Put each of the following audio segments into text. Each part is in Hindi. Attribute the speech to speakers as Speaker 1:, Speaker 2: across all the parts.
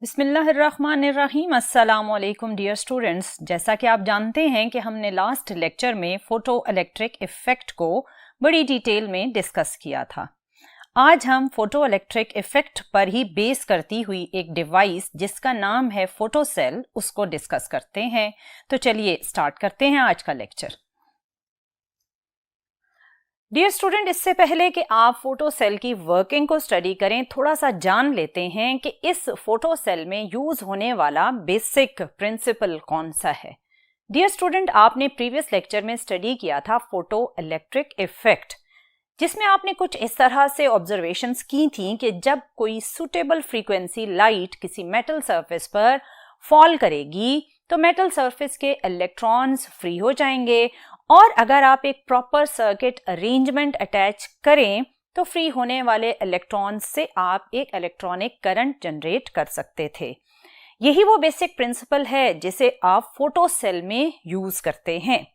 Speaker 1: बिस्मिल्लाहिर्रहमानिर्रहीम। अस्सलाम वालेकुम डियर स्टूडेंट्स। जैसा कि आप जानते हैं कि हमने लास्ट लेक्चर में फोटो इलेक्ट्रिक इफ़ेक्ट को बड़ी डिटेल में डिस्कस किया था। आज हम फोटो इलेक्ट्रिक इफ़ेक्ट पर ही बेस करती हुई एक डिवाइस जिसका नाम है फोटो सेल, उसको डिस्कस करते हैं। तो चलिए स्टार्ट करते हैं आज का लेक्चर। डियर स्टूडेंट, इससे पहले कि आप फोटो सेल की वर्किंग को स्टडी करें, थोड़ा सा जान लेते हैं कि इस फोटो सेल में यूज होने वाला बेसिक प्रिंसिपल कौन सा है। डियर स्टूडेंट, आपने प्रीवियस लेक्चर में स्टडी किया था फोटो इलेक्ट्रिक इफेक्ट, जिसमें आपने कुछ इस तरह से ऑब्जर्वेशंस की थी कि जब कोई सुटेबल फ्रीक्वेंसी लाइट किसी मेटल सरफेस पर फॉल करेगी तो मेटल सरफेस के इलेक्ट्रॉन्स फ्री हो जाएंगे, और अगर आप एक प्रॉपर सर्किट अरेंजमेंट अटैच करें तो फ्री होने वाले इलेक्ट्रॉन्स से आप एक इलेक्ट्रॉनिक करंट जनरेट कर सकते थे। यही वो बेसिक प्रिंसिपल है जिसे आप फोटो सेल में यूज करते हैं।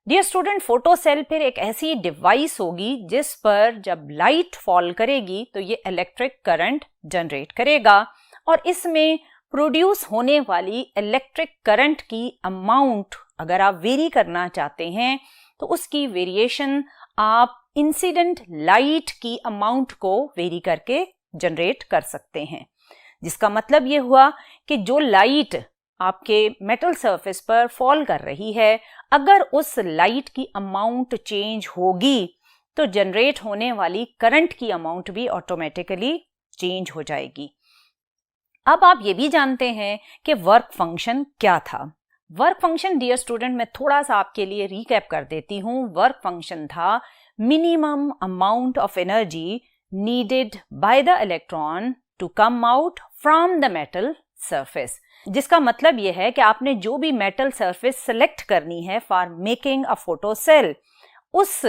Speaker 1: डियर स्टूडेंट, फोटो सेल फिर एक ऐसी डिवाइस होगी जिस पर जब लाइट फॉल करेगी तो ये इलेक्ट्रिक करंट जनरेट करेगा, और इसमें प्रोड्यूस होने वाली इलेक्ट्रिक करंट की अमाउंट अगर आप वेरी करना चाहते हैं तो उसकी वेरिएशन आप इंसिडेंट लाइट की अमाउंट को वेरी करके जनरेट कर सकते हैं। जिसका मतलब ये हुआ कि जो लाइट आपके मेटल सरफेस पर फॉल कर रही है, अगर उस लाइट की अमाउंट चेंज होगी तो जनरेट होने वाली करंट की अमाउंट भी ऑटोमेटिकली चेंज हो जाएगी। अब आप ये भी जानते हैं कि वर्क फंक्शन क्या था। वर्क फंक्शन, डियर स्टूडेंट, मैं थोड़ा सा आपके लिए रिकैप कर देती हूँ। वर्क फंक्शन था minimum amount of energy needed by the electron to come out from the metal surface. जिसका मतलब यह है कि आपने जो भी मेटल सरफेस सेलेक्ट करनी है for making a photo cell, उस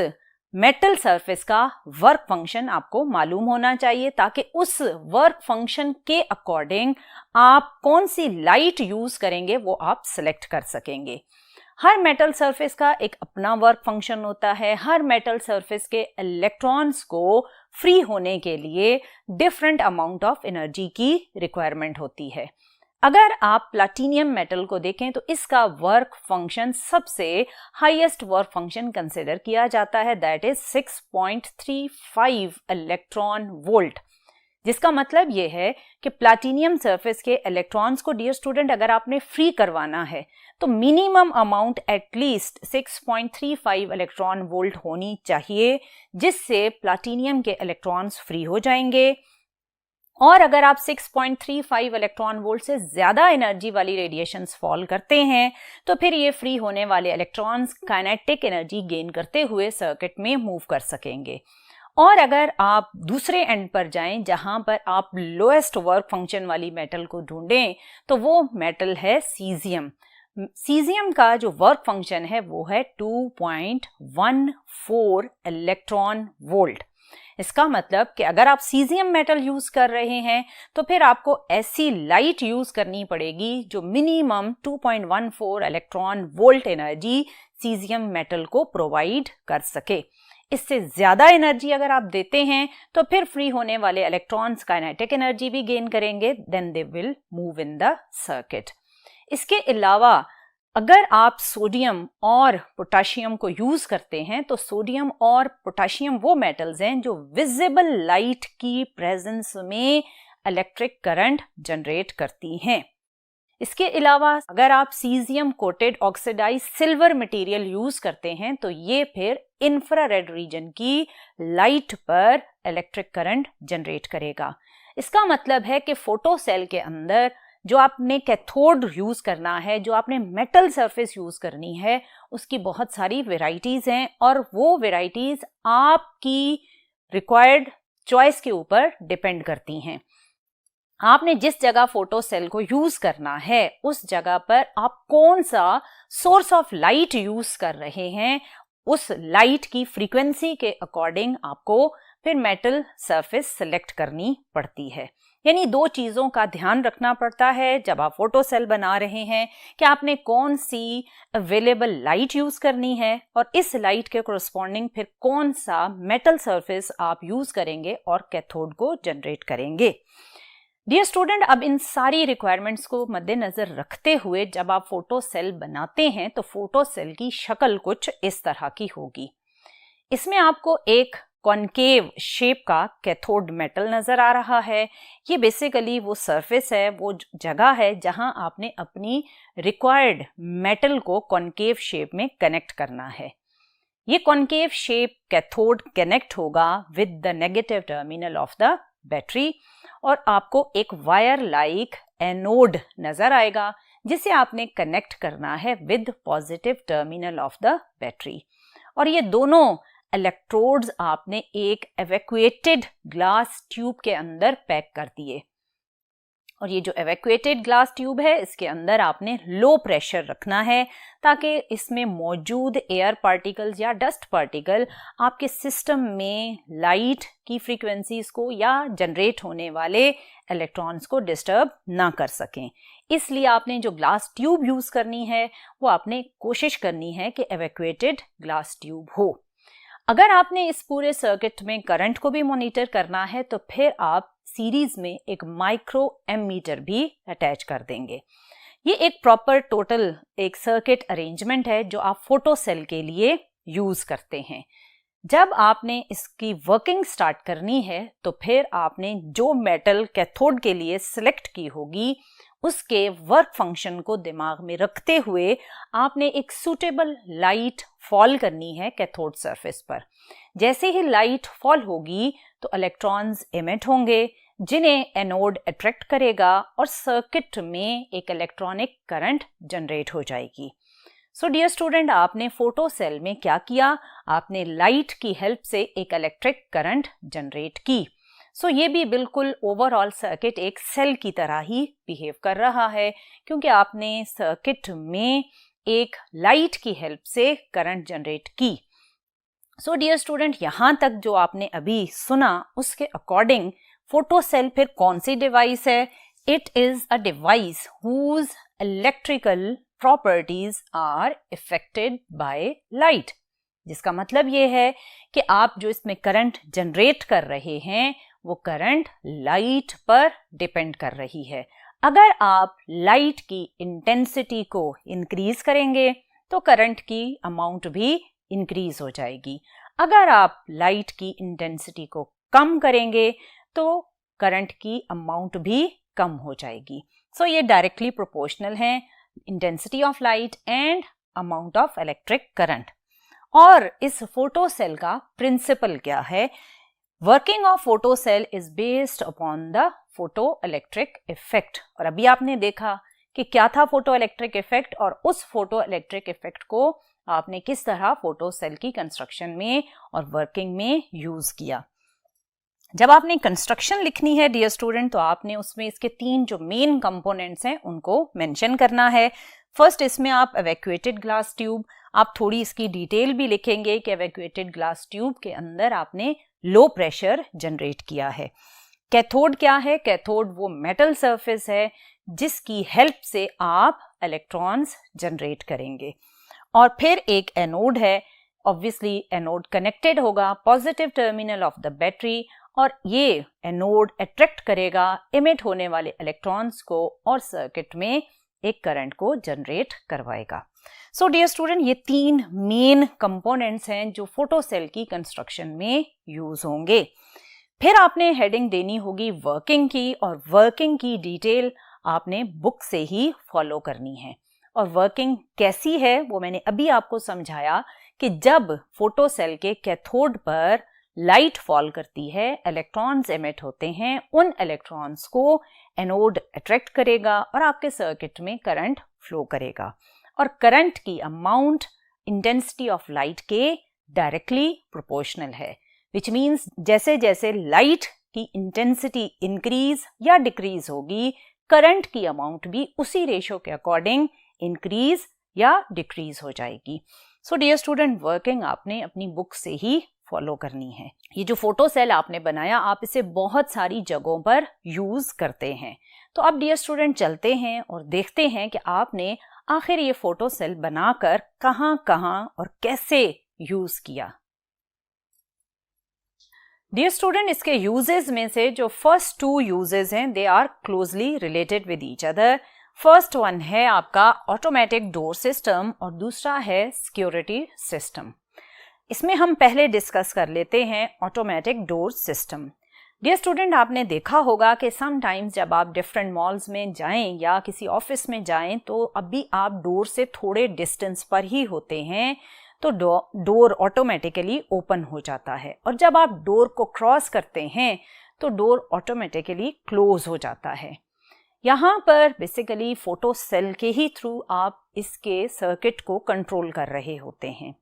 Speaker 1: मेटल सरफेस का वर्क फंक्शन आपको मालूम होना चाहिए, ताकि उस वर्क फंक्शन के अकॉर्डिंग आप कौन सी लाइट यूज करेंगे वो आप सिलेक्ट कर सकेंगे। हर मेटल सरफेस का एक अपना वर्क फंक्शन होता है। हर मेटल सरफेस के इलेक्ट्रॉन्स को फ्री होने के लिए डिफरेंट अमाउंट ऑफ एनर्जी की रिक्वायरमेंट होती है। अगर आप प्लैटिनियम मेटल को देखें तो इसका वर्क फंक्शन सबसे हाईएस्ट वर्क फंक्शन कंसिडर किया जाता है, दैट इज 6.35 इलेक्ट्रॉन वोल्ट। जिसका मतलब यह है कि प्लैटिनियम सरफेस के इलेक्ट्रॉन्स को, डियर स्टूडेंट, अगर आपने फ्री करवाना है तो minimum amount at least 6.35 electron volt होनी चाहिए, जिससे प्लैटिनियम के इलेक्ट्रॉन्स फ्री हो जाएंगे। और अगर आप 6.35 इलेक्ट्रॉन वोल्ट से ज्यादा एनर्जी वाली रेडिएशंस फॉल करते हैं तो फिर ये फ्री होने वाले इलेक्ट्रॉन्स काइनेटिक एनर्जी गेन करते हुए सर्किट में मूव कर सकेंगे। और अगर आप दूसरे एंड पर जाएं, जहां पर आप लोएस्ट वर्क फंक्शन वाली मेटल को ढूंढें, तो वो मेटल है सीजियम। सीजियम का जो वर्क फंक्शन है वो है 2.14 इलेक्ट्रॉन वोल्ट। इसका मतलब कि अगर आप सीजियम मेटल यूज कर रहे हैं तो फिर आपको ऐसी लाइट यूज करनी पड़ेगी जो minimum 2.14 electron volt energy caesium metal को प्रोवाइड कर सके। इससे ज्यादा एनर्जी अगर आप देते हैं तो फिर फ्री होने वाले इलेक्ट्रॉन्स काइनेटिक एनर्जी भी गेन करेंगे, then they will move in the circuit. इसके अलावा अगर आप सोडियम और पोटाशियम को यूज करते हैं तो सोडियम और पोटाशियम वो मेटल्स हैं जो विजिबल लाइट की प्रेजेंस में इलेक्ट्रिक करंट जनरेट करती हैं। इसके अलावा अगर आप caesium coated oxidise silver material use करते हैं तो ये फिर इंफ्रारेड रीजन की लाइट पर इलेक्ट्रिक करंट जनरेट करेगा। इसका मतलब है कि फोटो सेल के अंदर जो आपने कैथोड यूज करना है, जो आपने मेटल सरफेस यूज करनी है, उसकी बहुत सारी वेराइटीज हैं, और वो वेराइटीज आपकी रिक्वायर्ड चॉइस के ऊपर डिपेंड करती हैं। आपने जिस जगह फोटो सेल को यूज करना है उस जगह पर आप कौन सा सोर्स ऑफ लाइट यूज कर रहे हैं, उस लाइट की फ्रीक्वेंसी के अकॉर्डिंग आपको फिर मेटल सरफेस सिलेक्ट करनी पड़ती है। यानी दो चीजों का ध्यान रखना पड़ता है जब आप फोटो सेल बना रहे हैं कि आपने कौन सी अवेलेबल लाइट यूज करनी है, और इस लाइट के कोरस्पॉन्डिंग फिर कौन सा मेटल सरफेस आप यूज करेंगे और कैथोड को जनरेट करेंगे। डियर स्टूडेंट, अब इन सारी रिक्वायरमेंट्स को मद्देनजर रखते हुए जब आप फोटो सेल बनाते हैं तो फोटो सेल की शक्ल कुछ इस तरह की होगी। इसमें आपको एक कॉनकेव शेप का कैथोड मेटल नजर आ रहा है। ये बेसिकली वो सरफेस है, वो जगह है जहां आपने अपनी रिक्वायर्ड मेटल को कॉनकेव शेप में कनेक्ट करना है। ये कॉनकेव शेप कैथोड कनेक्ट होगा with the negative terminal of the battery और आपको एक वायर लाइक एनोड नजर आएगा जिसे आपने कनेक्ट करना है with positive terminal of the battery. और ये दोनों इलेक्ट्रोड्स आपने एक एवैक्यूएटेड ग्लास ट्यूब के अंदर पैक कर दिए। और ये जो एवैक्यूएटेड ग्लास ट्यूब है इसके अंदर आपने लो प्रेशर रखना है ताकि इसमें मौजूद एयर पार्टिकल्स या डस्ट पार्टिकल आपके सिस्टम में लाइट की फ्रीक्वेंसीज को या जनरेट होने वाले इलेक्ट्रॉन्स को डिस्टर्ब ना कर सकें। इसलिए आपने जो ग्लास ट्यूब यूज करनी है वो आपने कोशिश करनी है कि एवैक्यूएटेड ग्लास ट्यूब हो। अगर आपने इस पूरे सर्किट में करंट को भी मॉनिटर करना है तो फिर आप सीरीज में एक माइक्रो एमीटर भी अटैच कर देंगे। ये एक प्रॉपर टोटल एक सर्किट अरेंजमेंट है जो आप फोटो सेल के लिए यूज करते हैं। जब आपने इसकी वर्किंग स्टार्ट करनी है तो फिर आपने जो मेटल कैथोड के लिए सिलेक्ट की होगी उसके वर्क फंक्शन को दिमाग में रखते हुए आपने एक सूटेबल लाइट फॉल करनी है कैथोड सरफेस पर। जैसे ही लाइट फॉल होगी तो इलेक्ट्रॉन्स एमिट होंगे जिन्हें एनोड अट्रैक्ट करेगा और सर्किट में एक इलेक्ट्रॉनिक करंट जनरेट हो जाएगी। सो डियर स्टूडेंट, आपने फोटो सेल में क्या किया? आपने लाइट की हेल्प से एक इलेक्ट्रिक करंट जनरेट की। सो ये भी बिल्कुल ओवरऑल सर्किट एक सेल की तरह ही बिहेव कर रहा है क्योंकि आपने सर्किट में एक लाइट की हेल्प से करंट जनरेट की। सो डियर स्टूडेंट, यहाँ तक जो आपने अभी सुना उसके अकॉर्डिंग फोटो सेल फिर कौन सी डिवाइस है? It is a device whose electrical properties are affected by light. जिसका मतलब ये है कि आप जो इसमें करंट जनरेट कर रहे हैं वो करंट लाइट पर डिपेंड कर रही है। अगर आप लाइट की इंटेंसिटी को इंक्रीज करेंगे तो करंट की अमाउंट भी इंक्रीज हो जाएगी। अगर आप लाइट की इंटेंसिटी को कम करेंगे तो करंट की अमाउंट भी कम हो जाएगी। सो ये डायरेक्टली प्रोपोर्शनल है, intensity of light and amount of electric current. और इस फोटो सेल का प्रिंसिपल क्या है? Working of photo cell is based upon the photo electric effect. और अभी आपने देखा कि क्या था फोटो इलेक्ट्रिक इफेक्ट और उस फोटो इलेक्ट्रिक इफेक्ट को आपने किस तरह फोटो सेल की कंस्ट्रक्शन में और वर्किंग में यूज किया। जब आपने कंस्ट्रक्शन लिखनी है डियर स्टूडेंट तो आपने उसमें इसके 3 जो मेन कंपोनेंट्स हैं उनको मेंशन करना है। फर्स्ट, इसमें आप एवैक्यूएटेड ग्लास ट्यूब, आप थोड़ी इसकी डिटेल भी लिखेंगे कि एवैक्यूएटेड ग्लास ट्यूब के अंदर आपने लो प्रेशर जनरेट किया है। कैथोड क्या है? कैथोड वो मेटल सरफेस है जिसकी हेल्प से आप इलेक्ट्रॉन्स जनरेट करेंगे। और फिर एक एनोड है, ऑब्वियसली एनोड कनेक्टेड होगा positive terminal of the battery और ये एनोड अट्रैक्ट करेगा इमिट होने वाले इलेक्ट्रॉन्स को और सर्किट में एक करंट को जनरेट करवाएगा। सो डियर स्टूडेंट, ये 3 मेन कंपोनेंट्स हैं जो फोटो सेल की कंस्ट्रक्शन में यूज होंगे। फिर आपने हेडिंग देनी होगी वर्किंग की और वर्किंग की डिटेल आपने बुक से ही फॉलो करनी है। और वर्किंग कैसी है वो मैंने अभी आपको समझाया कि जब फोटो सेल के कैथोड पर लाइट फॉल करती है, इलेक्ट्रॉन्स एमिट होते हैं, उन इलेक्ट्रॉन्स को एनोड अट्रैक्ट करेगा और आपके सर्किट में करंट फ्लो करेगा। और करंट की अमाउंट इंटेंसिटी ऑफ लाइट के डायरेक्टली प्रोपोर्शनल है, विच मीन्स जैसे जैसे लाइट की इंटेंसिटी इंक्रीज या डिक्रीज होगी करंट की अमाउंट भी उसी रेशो के अकॉर्डिंग इंक्रीज या डिक्रीज हो जाएगी। सो डियर स्टूडेंट, वर्किंग आपने अपनी बुक से ही फॉलो करनी है। ये जो फोटो सेल आपने बनाया आप इसे बहुत सारी जगहों पर यूज करते हैं। तो अब डियर स्टूडेंट चलते हैं और देखते हैं कि आपने आखिर ये फोटो सेल बनाकर कहां कहां और कैसे यूज किया। डियर स्टूडेंट, इसके यूजेस में से जो फर्स्ट 2 यूजेस हैं they are closely related with each other. First one है आपका ऑटोमेटिक डोर सिस्टम और दूसरा है सिक्योरिटी सिस्टम। इसमें हम पहले डिस्कस कर लेते हैं automatic door system. Dear student, आपने देखा होगा कि समटाइम्स जब आप डिफरेंट मॉल्स में जाएं या किसी ऑफिस में जाएं तो अभी आप डोर से थोड़े डिस्टेंस पर ही होते हैं, तो डोर ऑटोमेटिकली ओपन हो जाता है और जब आप डोर को क्रॉस करते हैं तो डोर ऑटोमेटिकली क्लोज हो जाता है। यहाँ पर बेसिकली फोटो सेल के ही थ्रू आप इसके सर्किट को कंट्रोल कर रहे होते हैं।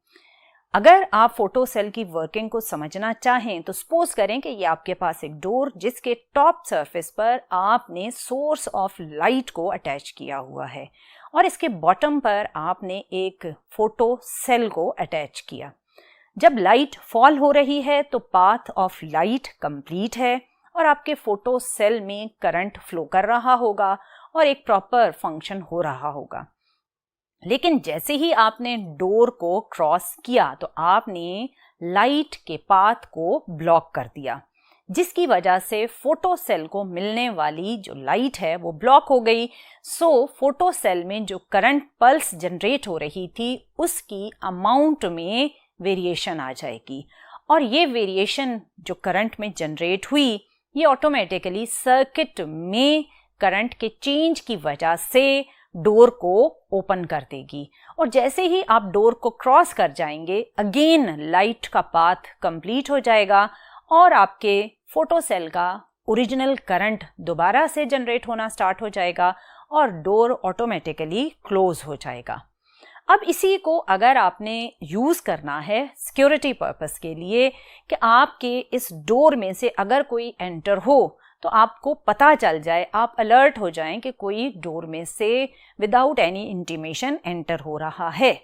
Speaker 1: अगर आप फोटो सेल की वर्किंग को समझना चाहें तो सपोज करें कि ये आपके पास एक डोर जिसके टॉप सरफेस पर आपने सोर्स ऑफ लाइट को अटैच किया हुआ है और इसके बॉटम पर आपने एक फोटो सेल को अटैच किया। जब लाइट फॉल हो रही है तो पाथ ऑफ लाइट कंप्लीट है और आपके फोटो सेल में करंट फ्लो कर रहा होगा और एक प्रॉपर फंक्शन हो रहा होगा। लेकिन जैसे ही आपने डोर को क्रॉस किया तो आपने लाइट के पाथ को ब्लॉक कर दिया, जिसकी वजह से फोटो सेल को मिलने वाली जो लाइट है वो ब्लॉक हो गई। सो फोटो सेल में जो करंट पल्स जनरेट हो रही थी उसकी अमाउंट में वेरिएशन आ जाएगी और ये वेरिएशन जो करंट में जनरेट हुई ये ऑटोमेटिकली सर्किट में करंट के चेंज की वजह से डोर को ओपन कर देगी और जैसे ही आप डोर को क्रॉस कर जाएंगे अगेन लाइट का पाथ कंप्लीट हो जाएगा और आपके फोटो सेल का ओरिजिनल करंट दोबारा से जनरेट होना स्टार्ट हो जाएगा और डोर ऑटोमेटिकली क्लोज हो जाएगा। अब इसी को अगर आपने यूज करना है सिक्योरिटी पर्पस के लिए कि आपके इस डोर में से अगर कोई एंटर हो तो आपको पता चल जाए, आप अलर्ट हो जाएं कि कोई डोर में से विदाउट एनी इंटीमेशन एंटर हो रहा है,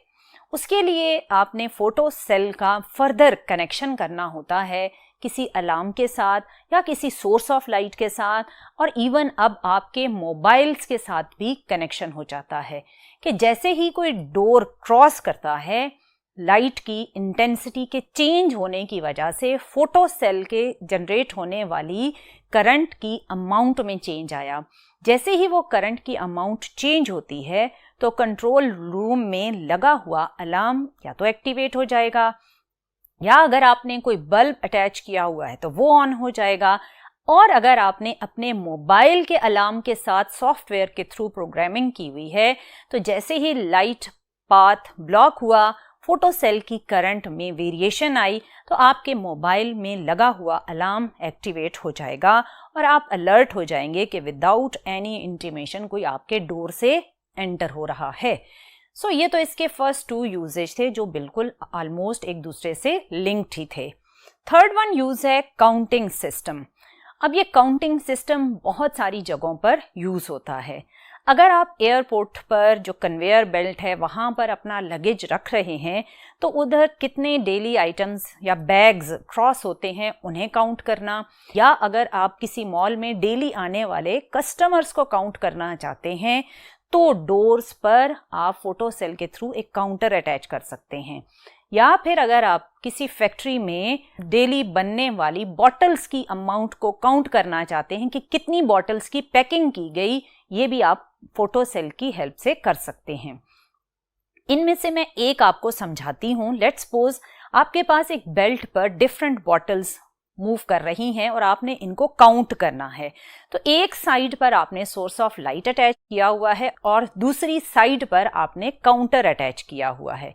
Speaker 1: उसके लिए आपने फोटो सेल का फर्दर कनेक्शन करना होता है किसी अलार्म के साथ या किसी सोर्स ऑफ लाइट के साथ और इवन अब आपके मोबाइल्स के साथ भी कनेक्शन हो जाता है कि जैसे ही कोई डोर क्रॉस करता है लाइट की इंटेंसिटी के चेंज होने की वजह से फोटो सेल के जनरेट होने वाली करंट की अमाउंट में चेंज आया। जैसे ही वो करंट की अमाउंट चेंज होती है तो कंट्रोल रूम में लगा हुआ अलार्म या तो एक्टिवेट हो जाएगा या अगर आपने कोई बल्ब अटैच किया हुआ है तो वो ऑन हो जाएगा और अगर आपने अपने मोबाइल के अलार्म के साथ सॉफ्टवेयर के थ्रू प्रोग्रामिंग की हुई है तो जैसे ही लाइट पाथ ब्लॉक हुआ, फोटो सेल की करंट में वेरिएशन आई तो आपके मोबाइल में लगा हुआ अलार्म एक्टिवेट हो जाएगा और आप अलर्ट हो जाएंगे कि विदाउट एनी इंटीमेशन कोई आपके डोर से एंटर हो रहा है। सो ये तो इसके फर्स्ट 2 यूजेज थे जो बिल्कुल ऑलमोस्ट एक दूसरे से लिंक्ड ही थे। थर्ड वन यूज है काउंटिंग सिस्टम। अब ये काउंटिंग सिस्टम बहुत सारी जगहों पर यूज होता है। अगर आप एयरपोर्ट पर जो कन्वेयर बेल्ट है वहाँ पर अपना लगेज रख रहे हैं तो उधर कितने डेली आइटम्स या बैग्स क्रॉस होते हैं उन्हें काउंट करना, या अगर आप किसी मॉल में डेली आने वाले कस्टमर्स को काउंट करना चाहते हैं तो डोर्स पर आप फोटो सेल के थ्रू एक काउंटर अटैच कर सकते हैं, या फिर अगर आप किसी फैक्ट्री में डेली बनने वाली बॉटल्स की अमाउंट को काउंट करना चाहते हैं कि कितनी बॉटल्स की पैकिंग की गई, ये भी आप फोटो सेल की हेल्प से कर सकते हैं। इनमें से मैं एक आपको समझाती हूँ। लेट्स सपोज आपके पास एक बेल्ट पर डिफरेंट बॉटल्स मूव कर रही हैं और आपने इनको काउंट करना है। तो एक साइड पर आपने सोर्स ऑफ लाइट अटैच किया हुआ है और दूसरी साइड पर आपने काउंटर अटैच किया हुआ है।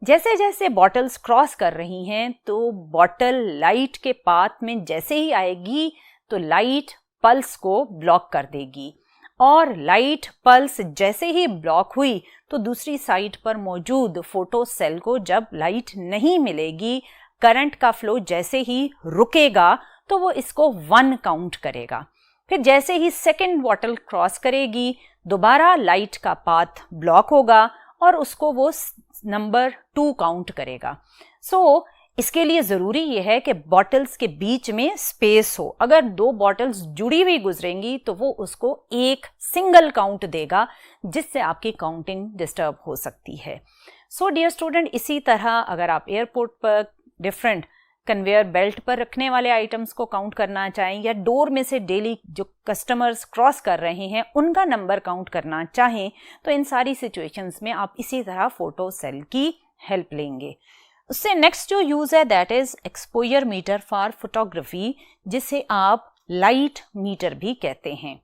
Speaker 1: जैसे जैसे बॉटल्स क्रॉस कर रही हैं तो बॉटल लाइट के पाथ में जैसे ही आएगी तो लाइट पल्स को ब्लॉक कर देगी और लाइट पल्स जैसे ही ब्लॉक हुई तो दूसरी साइड पर मौजूद फोटो सेल को जब लाइट नहीं मिलेगी, करंट का फ्लो जैसे ही रुकेगा तो वो इसको 1 काउंट करेगा। फिर जैसे ही सेकंड बॉटल क्रॉस करेगी दोबारा लाइट का पाथ ब्लॉक होगा और उसको वो नंबर 2 काउंट करेगा। सो इसके लिए ज़रूरी यह है कि बॉटल्स के बीच में स्पेस हो। अगर 2 बॉटल्स जुड़ी हुई गुजरेंगी तो वो उसको एक सिंगल काउंट देगा जिससे आपकी काउंटिंग डिस्टर्ब हो सकती है। सो डियर स्टूडेंट, इसी तरह अगर आप एयरपोर्ट पर डिफरेंट कन्वेयर बेल्ट पर रखने वाले आइटम्स को काउंट करना चाहें, या डोर में से डेली जो कस्टमर्स क्रॉस कर रहे हैं उनका नंबर काउंट करना चाहें, तो इन सारी सिचुएशंस में आप इसी तरह फोटो सेल की हेल्प लेंगे। उससे नेक्स्ट जो यूज है that is exposure meter for photography, जिसे आप लाइट मीटर भी कहते हैं।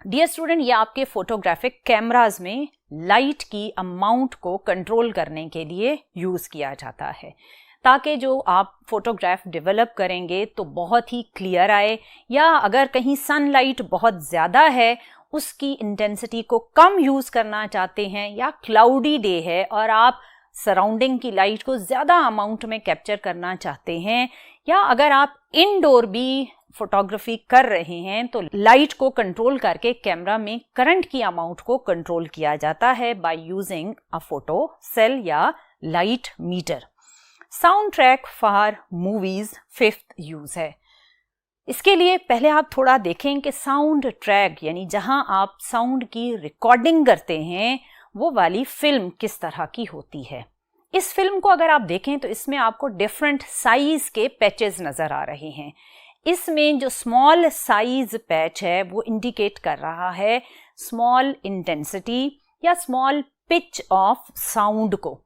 Speaker 1: डियर स्टूडेंट, ये आपके फोटोग्राफिक कैमराज में लाइट की अमाउंट को कंट्रोल करने के लिए यूज किया जाता है, ताकि जो आप फोटोग्राफ डेवलप करेंगे तो बहुत ही क्लियर आए, या अगर कहीं सनलाइट बहुत ज़्यादा है उसकी इंटेंसिटी को कम यूज़ करना चाहते हैं, या क्लाउडी डे है और आप सराउंडिंग की लाइट को ज़्यादा अमाउंट में कैप्चर करना चाहते हैं, या अगर आप इनडोर भी फोटोग्राफी कर रहे हैं तो लाइट को कंट्रोल करके कैमरा में करंट की अमाउंट को कंट्रोल किया जाता है by using a photo cell या light meter. Sound track for movies fifth use है। इसके लिए पहले आप थोड़ा देखें कि साउंड ट्रैक यानी जहां आप साउंड की रिकॉर्डिंग करते हैं वो वाली फिल्म किस तरह की होती है। इस फिल्म को अगर आप देखें तो इसमें आपको डिफरेंट साइज के पैचेस नजर आ रहे हैं। इसमें जो स्मॉल साइज पैच है वो इंडिकेट कर रहा है स्मॉल इंटेंसिटी या स्मॉल पिच ऑफ साउंड को,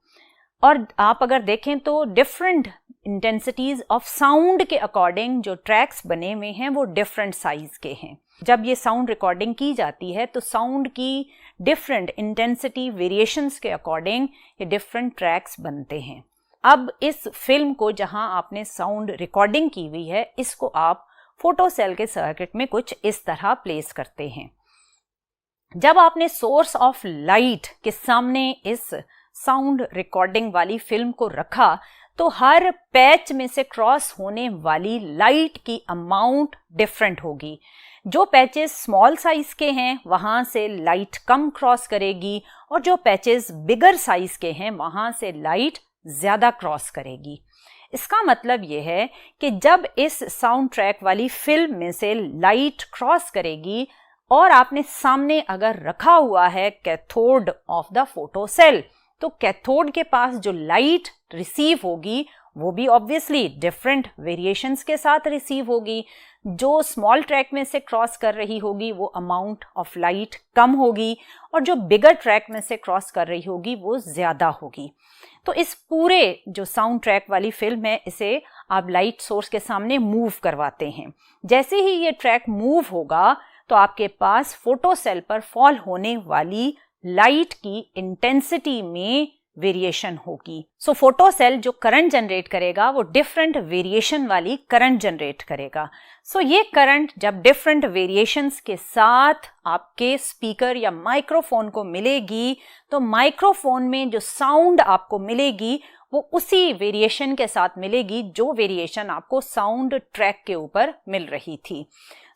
Speaker 1: और आप अगर देखें तो डिफरेंट इंटेंसिटीज ऑफ साउंड के अकॉर्डिंग जो ट्रैक्स बने हुए हैं वो डिफरेंट साइज के हैं। जब ये साउंड रिकॉर्डिंग की जाती है तो साउंड की डिफरेंट इंटेंसिटी वेरिएशंस के अकॉर्डिंग ये डिफरेंट ट्रैक्स बनते हैं। अब इस फिल्म को जहां आपने साउंड रिकॉर्डिंग की हुई है इसको आप फोटो सेल के सर्किट में कुछ इस तरह प्लेस करते हैं। जब आपने सोर्स ऑफ लाइट के सामने इस साउंड रिकॉर्डिंग वाली फिल्म को रखा तो हर पैच में से क्रॉस होने वाली लाइट की अमाउंट डिफरेंट होगी। जो पैचेस स्मॉल साइज के हैं वहां से लाइट कम क्रॉस करेगी, और जो पैचेस बिगर साइज के हैं वहां से लाइट ज्यादा क्रॉस करेगी। इसका मतलब यह है कि जब इस साउंड ट्रैक वाली फिल्म में से लाइट क्रॉस करेगी और आपने सामने अगर रखा हुआ है cathode of the photo cell, तो कैथोड के पास जो लाइट रिसीव होगी वो भी ऑब्वियसली डिफरेंट वेरिएशंस के साथ रिसीव होगी। जो स्मॉल ट्रैक में से क्रॉस कर रही होगी वो अमाउंट ऑफ लाइट कम होगी, और जो बिगर ट्रैक में से क्रॉस कर रही होगी वो ज्यादा होगी। तो इस पूरे जो साउंड ट्रैक वाली फिल्म है इसे आप लाइट सोर्स के सामने मूव करवाते हैं। जैसे ही ये ट्रैक मूव होगा तो आपके पास फोटो सेल पर फॉल होने वाली लाइट की इंटेंसिटी में वेरिएशन होगी। सो फोटो सेल जो करंट जनरेट करेगा वो डिफरेंट वेरिएशन वाली करंट जनरेट करेगा। सो ये करंट जब डिफरेंट वेरिएशंस के साथ आपके स्पीकर या माइक्रोफोन को मिलेगी तो माइक्रोफोन में जो साउंड आपको मिलेगी वो उसी वेरिएशन के साथ मिलेगी जो वेरिएशन आपको साउंड ट्रैक के ऊपर मिल रही थी।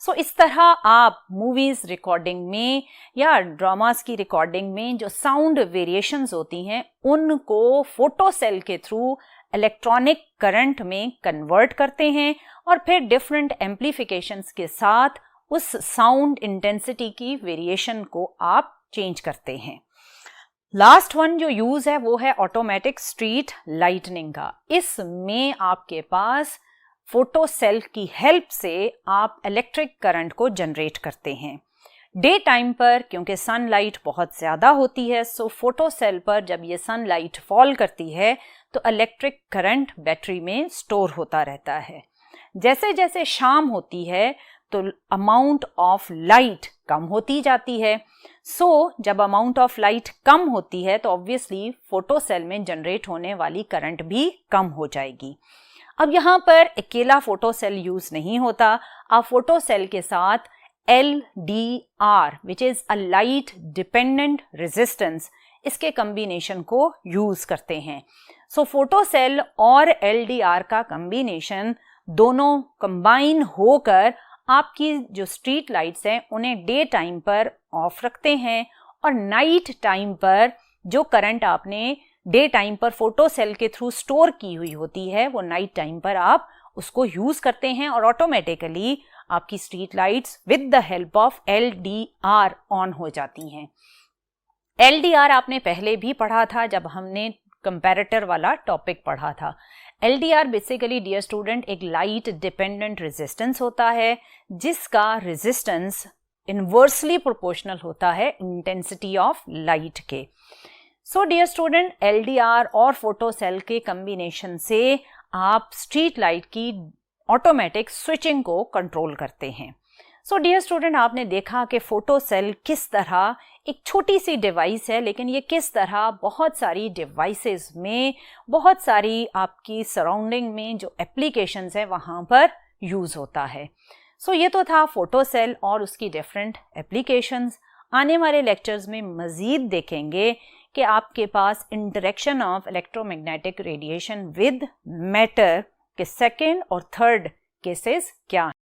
Speaker 1: सो इस तरह आप मूवीज रिकॉर्डिंग में या ड्रामास की रिकॉर्डिंग में जो साउंड वेरिएशंस होती हैं उनको फोटो सेल के थ्रू इलेक्ट्रॉनिक करंट में कन्वर्ट करते हैं, और फिर डिफरेंट एम्प्लीफिकेशंस के साथ उस साउंड इंटेंसिटी की वेरिएशन को आप चेंज करते हैं। लास्ट वन जो यूज है वो है ऑटोमेटिक स्ट्रीट लाइटनिंग का। इसमें आपके पास फोटो सेल की हेल्प से आप इलेक्ट्रिक करंट को जनरेट करते हैं। डे टाइम पर क्योंकि सनलाइट बहुत ज़्यादा होती है, सो फोटो सेल पर जब ये सनलाइट फॉल करती है तो इलेक्ट्रिक करंट बैटरी में स्टोर होता रहता है। जैसे जैसे शाम होती है तो अमाउंट ऑफ लाइट कम होती जाती है। सो जब अमाउंट ऑफ लाइट कम होती है तो ऑब्वियसली फोटो सेल में जनरेट होने वाली करंट भी कम हो जाएगी। अब यहाँ पर अकेला फोटो सेल यूज नहीं होता, आप फोटो सेल के साथ LDR which is a light dependent resistance, इसके कॉम्बिनेशन को यूज करते हैं। सो फोटो सेल और LDR का कॉम्बिनेशन दोनों कंबाइन होकर आपकी जो स्ट्रीट लाइट्स हैं उन्हें डे टाइम पर ऑफ रखते हैं, और नाइट टाइम पर जो करंट आपने डे टाइम पर फोटो सेल के थ्रू स्टोर की हुई होती है वो नाइट टाइम पर आप उसको यूज करते हैं, और ऑटोमेटिकली आपकी street lights with the help of LDR on हो जाती हैं। LDR आपने पहले भी पढ़ा था जब हमने कंपैरेटर वाला टॉपिक पढ़ा था। LDR बेसिकली डियर स्टूडेंट एक लाइट डिपेंडेंट रेजिस्टेंस होता है जिसका रेजिस्टेंस इनवर्सली प्रोपोर्शनल होता है इंटेंसिटी ऑफ लाइट के। सो डियर स्टूडेंट, LDR और फोटो सेल के कॉम्बिनेशन से आप स्ट्रीट लाइट की ऑटोमेटिक स्विचिंग को कंट्रोल करते हैं। सो डियर स्टूडेंट, आपने देखा कि फोटो सेल किस तरह एक छोटी सी डिवाइस है, लेकिन ये किस तरह बहुत सारी डिवाइसेस में, बहुत सारी आपकी सराउंडिंग में जो एप्लीकेशंस है वहाँ पर यूज़ होता है। सो ये तो था फोटो सेल और उसकी डिफरेंट एप्लीकेशंस। आने वाले लेक्चर्स में मज़ीद देखेंगे कि आपके पास interaction of electromagnetic radiation with matter के सेकेंड और थर्ड केसेस क्या हैं।